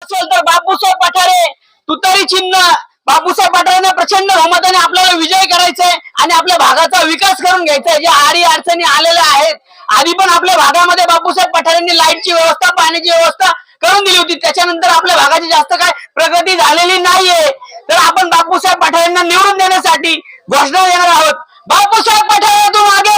असेल तर बापूसाहेब पठारे तुतारी चिन्ह, बापूसाहेब पठारेंना प्रचंड बहुमताने आपल्याला विजय करायचाय आणि आपल्या भागाचा विकास करून घ्यायचा आहे। ज्या आडी अडचणी आलेल्या आहेत, आधी पण आपल्या भागामध्ये बापूसाहेब पठारेंनी लाईटची व्यवस्था, पाण्याची व्यवस्था करून दिली होती, त्याच्यानंतर आपल्या भागाची जास्त काय प्रगती झालेली नाहीये। तर आपण बापूसाहेब पठारेंना निवडून देण्यासाठी घोषणा देणार आहोत, बापूसाहेब पठारे तुम आगे